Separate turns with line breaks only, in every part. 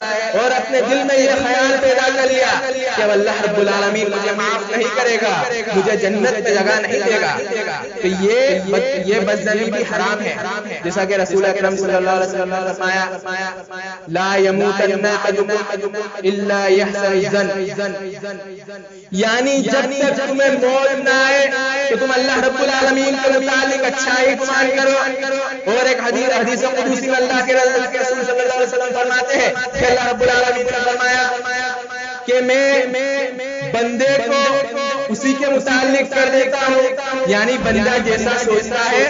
اور اپنے دل میں یہ خیال پیدا کر لیا کہ اللہ رب العالمین مجھے معاف نہیں کرے گا، مجھے جنت میں جگہ نہیں دے گا، تو یہ بدظنی بھی حرام ہے، جیسا کہ رسول اکرم صلی اللہ علیہ وسلم نے فرمایا لا یموتن احدکم الا یحسن الظن، یعنی جب تک تمہیں موت نہ آئے تو تم اللہ رب العالمین کے متعلق اچھائی گمان کرو۔ اور ایک حدیث قدسی میں اللہ کے رسول صلی اللہ علیہ وسلم فرماتے ہیں کہ اللہ رب العالمین نے فرمایا کہ میں بندے کو اسی کے متعلق کر دیتا ہوں، یعنی بندہ جیسا سوچتا ہے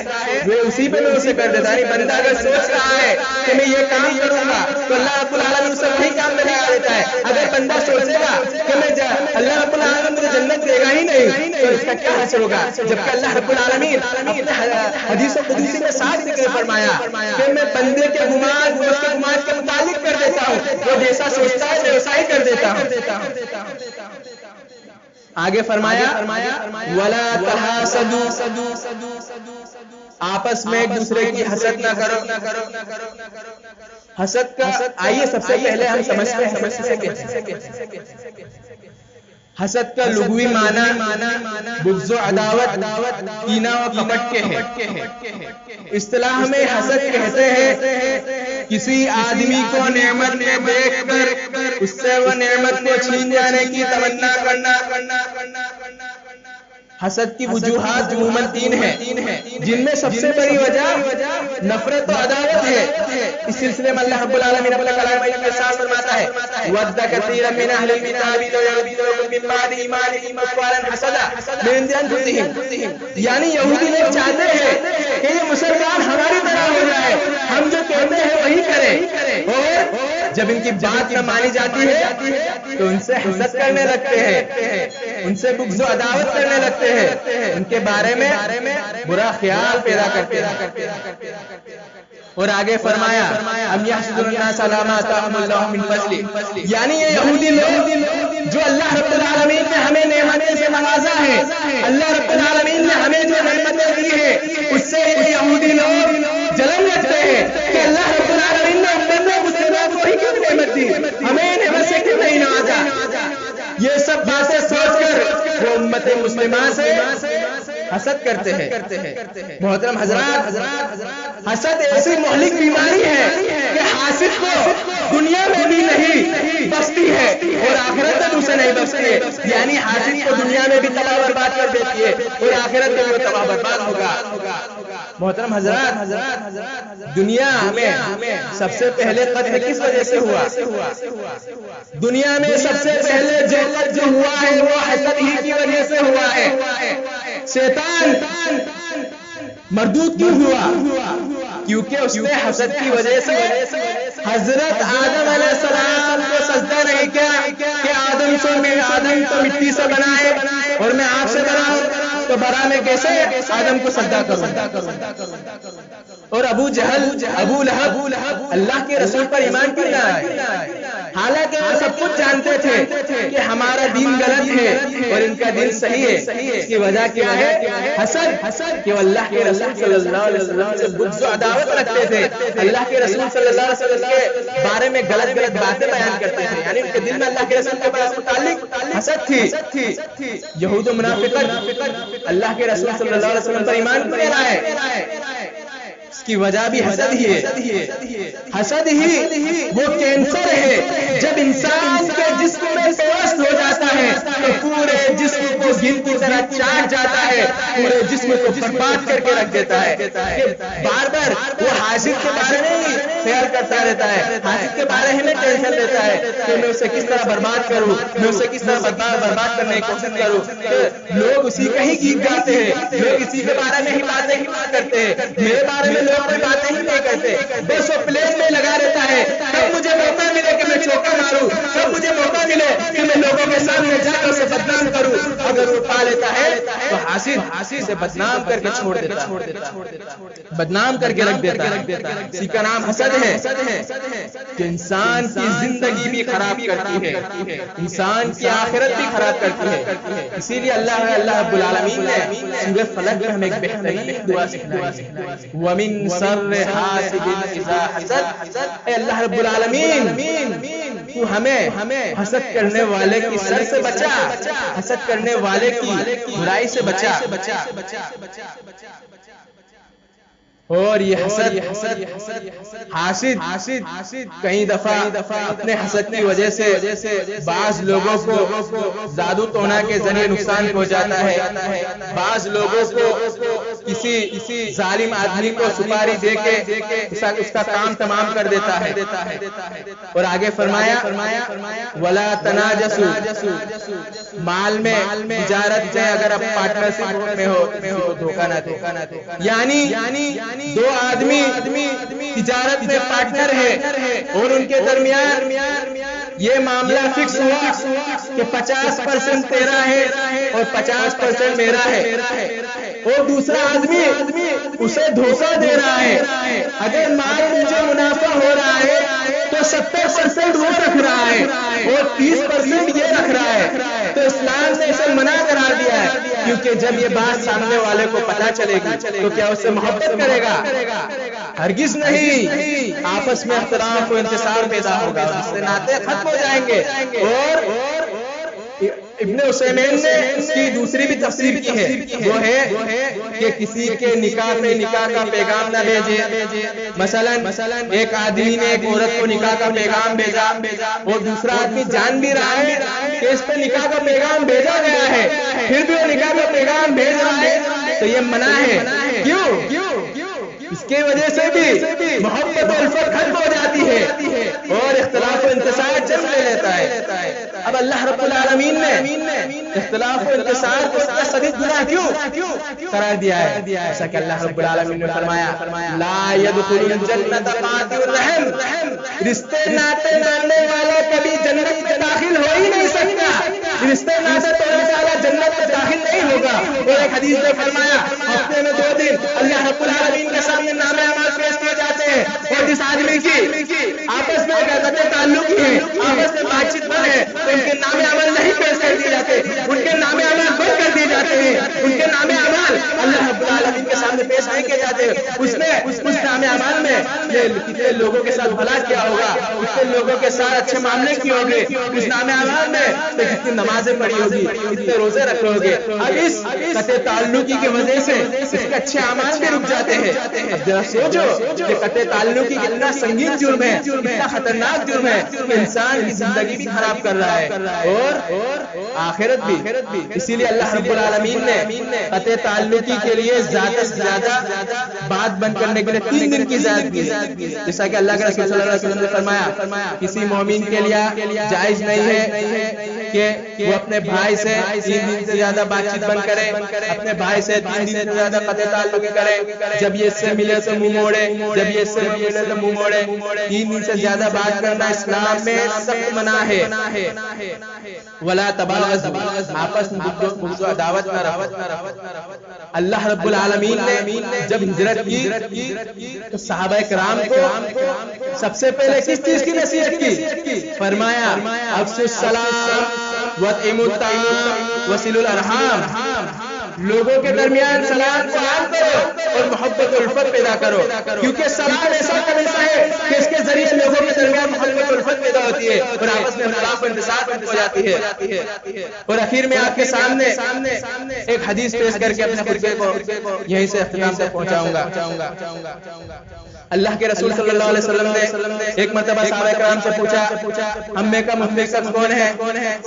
وہ اسی پہ میں اسے کر دیتا ہوں۔ یعنی بندہ اگر سوچ رہا ہے کہ میں یہ کام کروں گا تو اللہ رب العالمین اسے وہی کام میں لگا دیتا ہے۔ اگر بندہ سوچے گا کہ میں اللہ رب العالمین مجھے جنت دے گا ہی نہیں تو اس کا کیا حاصل ہوگا، جبکہ اللہ رب العالمین اپنے حدیث قدسی میں صاف ذکر فرمایا کہ میں بندے کے گمان کے متعلق کر دیتا ہوں، وہ جیسا سوچتا ہے میں ویسا ہی کر دیتا ہوں۔ آگے فرمایا وَلَا تَحَاسَدُوا، آپس میں ایک دوسرے کی حسد نہ کرو۔ حسد کا آئیے سب سے پہلے ہم سمجھتے ہیں حسد کا لغوی معنی بغض و عداوت، کینہ و کپٹ کے ہے۔ اصطلاح میں حسد کہتے ہیں کسی آدمی کو نعمت میں دیکھ کر اس سے وہ نعمت کو چھین جانے کی تمنا کرنا۔ حسد کی وجوہات عموماً 3 ہیں، جن میں سب سے بڑی وجہ نفرت و عداوت ہے۔ اس سلسلے میں اللہ رب العالمین اپنے کلام مجید میں صاف فرماتا ہے وَدَّ كَثِيرٌ مِّنْ أَهْلِ الْكِتَابِ لَوْ يَرُدُّونَكُم مِّن بَعْدِ إِيمَانِكُمْ كُفَّارًا حَسَدًا مِّنْ عِندِ أَنفُسِهِمْ، یعنی یہودی لوگ چاہتے ہیں کہ یہ مسلمان ہماری طرح ہو جائے، ہم جو کہتے ہیں وہی کریں، اور جب ان کی بات نہ مانی جاتی ہے تو ان سے حسد کرنے لگتے ہیں، ان سے بغض و عداوت کرنے لگتے ہیں، ان کے بارے میں برا خیال پیدا کرتے ہیں۔ اور آگے فرمایا ام یحسدون الناس علی ما آتاهم اللہ من فضلہ، یعنی یہ یہودی لوگ جو اللہ رب العالمین نے ہمیں نعمتیں سے نوازا ہے، اللہ رب العالمین نے ہمیں جو نعمتیں دی ہیں اس سے یہ یہودی لوگ جلن رکھتے ہیں کہ اللہ رب العالمین نے امت مسلموں کو ہی کیوں نعمت دی، ہمیں نعمت سے کیوں نہیں نوازا۔ یہ سب باتیں سوچ کر وہ امت مسلمہ سے حسد کرتے ہیں۔ محترم حضرات، حسد ایسی مہلک بیماری ہے کہ حاسد کو دنیا میں بھی نہیں بخشتی ہے اور آخرت میں اسے نہیں بخشتی ہے، یعنی حاسد کو دنیا میں بھی تباہ برباد کر دیتی ہے اور آخرت میں وہ تباہ برباد ہوگا۔ محترم حضرات، دنیا میں سب سے پہلے قتل کس وجہ سے ہوا؟ دنیا میں سب سے پہلے جو قتل ہوا ہے وہ حسد ہی کی وجہ سے ہوا ہے۔ شیطان مردود کیوں ہوا؟ کیونکہ اس نے حسد کی وجہ سے حضرت آدم علیہ السلام کو سجدہ نہیں کیا کہ آدم تو مٹی سے بنا ہے اور میں آگ سے بنا ہوں، تو برا میں کیسے آدم کو سجدہ کروں؟ اور ابو جہل ابو لہب اللہ کے رسول پر ایمان کیوں نہ آئے؟ حالانکہ وہ سب کچھ جانتے تھے کہ ہمارا دین غلط ہے اور ان کا دین صحیح ہے۔ اس کی وجہ کیا ہے؟ حسد، کہ وہ اللہ کے رسول صلی اللہ علیہ وسلم سے بغض و عداوت رکھتے تھے، اللہ کے رسول صلی اللہ علیہ وسلم کے بارے میں غلط باتیں بیان کرتے تھے، یعنی ان کے دل میں اللہ کے رسول کے متعلق حسد تھی۔ یہود و منافقت اللہ کے رسول صلی اللہ علیہ وسلم پر ایمان کیوں لائے؟ اس کی وجہ بھی حسد ہی ہے۔ حسد ہی وہ کینسر ہے، جب انسان کے جسم میں پیوست ہو جاتا ہے تو پورے جسم کو گل کی طرح چاٹ جاتا ہے، پورے جسم کو برباد کر کے رکھ دیتا ہے۔ بار بار وہ حاسد کے بارے میں ہی خیال کرتا رہتا ہے، حاسد کے بارے میں ٹینشن لیتا ہے کہ میں اسے کس طرح برباد کروں، میں اسے کس طرح برباد کرنے کی کوشش کروں۔ لوگ اسی کا ہی گیت گاتے ہیں، لوگ اسی کے بارے میں ہی باتیں ہی کرتے ہیں، میرے بارے میں لوگ کوئی باتیں ہی نہیں کرتے، بس وہ پلیس میں لگا رہتا ہے کب مجھے موقع ملے کہ میں چوکا ماروں، کب مجھے موقع ملے کہ میں لوگوں کے سامنے جا کر اسے بدنام کروں۔ اگر وہ پا لیتا ہے تو حاسد سے بدنام کر کے چھوڑ دیتا، بدنام کر کے رکھ دیتا۔ اسی کا نام حسد ہے کہ انسان کی زندگی بھی خراب کرتی ہے، انسان کی آخرت بھی خراب کرتی ہے۔ اسی لیے اللہ رب العالمین نے سورہ فلق میں ہمیں ایک بہترین دعا سکھلائی ہے، وَمِن شَرِّ حَاسِدٍ إِذَا حَسَدَ۔ اے اللہ رب العالمین تو ہمیں حسد کرنے والے کی شر سے بچا، حسد کرنے والے کی برائی سے بچا۔ اور یہ حاسد کئی دفعہ اپنے حسد کی وجہ سے بعض لوگوں کو جادو ٹونا کے ذریعے نقصان پہنچاتا ہے، بعض لوگوں کو کسی ظالم آدمی کو سپاری دے کے اس کا کام تمام کر دیتا ہے۔ اور آگے فرمایا وَلَا تَنَاجَسُوا، مال میں تجارت میں اگر آپ پارٹنرشپ میں ہو دھوکہ نہ دے، یعنی دو آدمی تجارت میں پارٹنر ہے اور ان کے درمیان یہ معاملہ فکس ہوا کہ 50% تیرا ہے اور 50% میرا ہے، اور دوسرا آدمی اسے دھوکہ دے رہا ہے، اگر مال میں جو منافع ہو رہا ہے تو 70% وہ رکھ رہا ہے اور 30% یہ رکھ رہا ہے، تو اسلام نے اسے منع قرار دیا ہے، کیونکہ جب یہ بات سامنے والے کو پتہ چلے گی تو کیا اس سے محبت کرے گا؟ ہرگز نہیں، آپس میں اختلاف و انتصار پیدا ہوگا، اس سے ناطے ختم ہو جائیں گے۔ اور ابن عثیمین نے اس کی دوسری بھی تفسیر کی ہے، وہ ہے کہ کسی کے نکاح پہ نکاح کا پیغام نہ بھیجے۔ مثلا ایک آدمی نے ایک عورت کو نکاح کا پیغام بھیجا اور دوسرا آدمی جان بھی رہا ہے کہ اس پہ نکاح کا پیغام بھیجا گیا ہے، پھر بھی وہ نکاح کا پیغام بھیج رہا ہے، تو یہ منع ہے۔ کیوں؟ اس کی وجہ سے بھی محبت و الفت ختم ہو جاتی ہے اور اختلاف و انتصار جنم لے لیتا ہے۔ اب اللہ رب العالمین نے اختلاف و انتصار کو شدید گناہ کیوں قرار دیا ہے؟ جیسا کہ اللہ رب العالمین نے فرمایا لا يدخل الجنت قاطع الرحم، رشتے ناطے ماننے والا کبھی جنت میں داخل ہو ہی نہیں سکتا، رشتے ناطے توڑنے والا جنت میں داخل نہیں ہوگا۔ اور ایک حدیث میں فرمایا ہفتے میں 2 دن اللہ رب العالمین کے سامنے نامہ اعمال پیش کیے جاتے ہیں، اور جس آدمی کی آپس میں قطع تعلق ہے، آپس میں بات چیت پر ہے، تو ان کے نام اعمال نہیں پیش کر دیے جاتے، ان کے نام اعمال بند کر دیے جاتے ہیں، ان کے نام اعمال اللہ رب العالمین کے سامنے پیش نہیں کیے جاتے۔ اس نے اس نام اعمال میں کتنے لوگوں کے ساتھ بھلا کیا ہوگا، کتنے لوگوں کے ساتھ اچھے معاملے کیے ہوں گے، اس نام اعمال میں کتنی نمازیں پڑھی ہوگی، کتنے روزے رکھے ہوں گے۔ اب اس قطع تعلقی کی وجہ سے اس کے اچھے اعمال بھی رک جاتے ہیں۔ اب ذرا سوچو کہ قطع تعلقی کتنا سنگین جرم ہے، کتنا خطرناک جرم ہے کہ انسان کی زندگی بھی خراب کر رہا ہے اور آخرت بھی۔ اسی لیے اللہ رب العالمین نے قطع تعلقی کے لیے زیادہ سے زیادہ بات بند کرنے کے لیے 3 دن کی اجازت دی، جیسا کہ اللہ کے رسول صلی اللہ علیہ وسلم نے فرمایا کسی مومن کے لیے جائز نہیں ہے کہ وہ اپنے بھائی سے 3 دن سے زیادہ بات چیت بند کرے، اپنے بھائی سے 3 دن سے زیادہ قطع تعلقی کرے، جب یہ اس سے ملے تو منہ موڑے، جب یہ اس سے ملے تو منہ موڑے۔ 3 دن سے زیادہ بات کرنا اسلام میں سخت منع ہے۔ ولا تباغضوا، آپس میں بغض و عداوت نہ رکھو۔ اللہ رب العالمین نے جب ہجرت کی تو صحابہ کرام کو سب سے پہلے کس چیز کی نصیحت کی؟ فرمایا افشوا السلام واطعموا الطعام وصلوا الارحام، لوگوں کے درمیان سلام کرو اور محبت و الفت پیدا کرو، کیونکہ سلام ایسا کلمہ ہے کہ اس کے ذریعے لوگوں کے درمیان محبت و الفت پیدا ہوتی ہے اور آپس میں اختلاف و انتصار ہو جاتی ہے۔ اور آخر میں آپ کے سامنے ایک حدیث پیش کر کے اپنے خطبے کو یہیں سے اختتام تک پہنچاؤں گا۔ اللہ کے رسول صلی اللہ علیہ وسلم نے ایک مرتبہ صحابہ کرام سے پوچھا ہم میں کا مفلس شخص کون ہے؟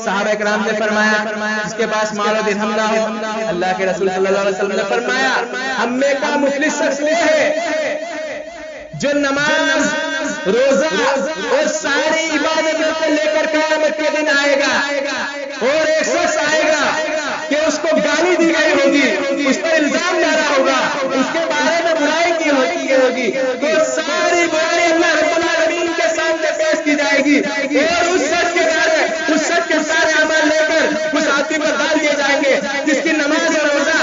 صحابہ کرام نے فرمایا جس کے پاس مال و درہم نہ ہو۔ اللہ کے رسول صلی اللہ علیہ وسلم نے فرمایا ہم میں کا مفلس شخص وہ ہے جو نماز، روزہ اور ساری عبادتوں کو لے کر قیامت کے دن آئے گا، اور ایک شخص آئے گا کہ اس کو گالی دی گئی ہوگی، اس پر الزام ڈالا ہوگا، اس کے بارے میں برائی کی ہوگی، تو ساری برائی اللہ رب العالمین کے سامنے پیش کی جائے گی، اور اس شخص کے سارے اعمال لے کر اس آدمی پر ڈال دیے جائیں گے جس کی نماز اور روزہ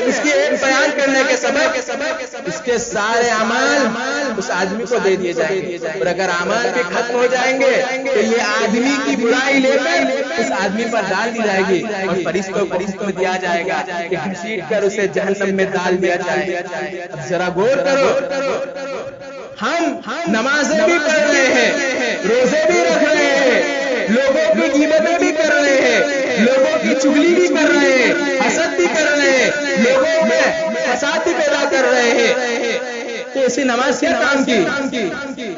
اس کی ایک بیان کرنے کے سبب اس کے سارے اعمال اس آدمی کو دے دیے جائیں گے، اور اگر اعمال بھی ختم ہو جائیں گے تو یہ آدمی کی برائی لے کر اس آدمی پر ڈال دی جائے گی، اور فرشتوں کو دیا جائے گا کہ گھسیٹ کر اسے جہنم میں ڈال دیا جائے۔ اب ذرا غور کرو، ہم نمازیں بھی پڑھ رہے ہیں، روزے بھی رکھ رہے ہیں، لوگوں کی غیبتیں بھی کر رہے ہیں، لوگوں کی چغلی بھی کر رہے ہیں، حسد بھی کر رہے ہیں، لوگوں میں فساد بھی پیدا کر رہے ہیں، تو ایسی نماز کیا کام کی؟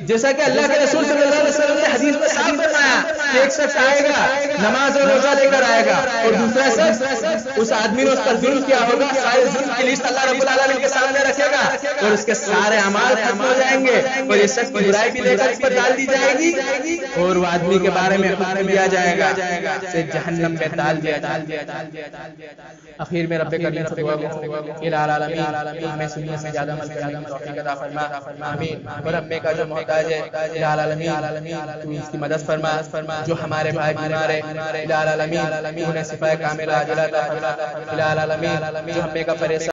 جیسا کہ اللہ کے رسول صلی اللہ علیہ وسلم نے حدیث میں صاف فرمایا کہ ایک شخص آئے گا نماز اور روزہ لے کر آئے گا، اور دوسرا شخص اس آدمی نے اس پر ظلم کیا ہوگا، سارے ظلم کی لسٹ اللہ رب العالمین کے سامنے رکھے گا، اور اس کے سارے اعمال ختم ہو جائیں گے، اور یہ شخص کی برائی بھی لے کر اس پر ڈال دی جائے گی، اور وہ آدمی کے بارے میں حکم دیا جائے گا اسے جہنم میں ڈال دیا جائے گا۔ اخیر میں رب کریم سے دعا الہ العالمین ہمیں سننے سے زیادہ عمل کرنے کی توفیق عطا فرما، آمین۔ اور ہمیں کا جو محتاج ہے الہ العالمین تو اس کی مدد فرما، جو ہمارے بھائی بیمار ہیں الہ العالمین انہیں شفا کاملہ عاجلہ عطا فرما، الہ العالمین جو ہمیں کا پریشان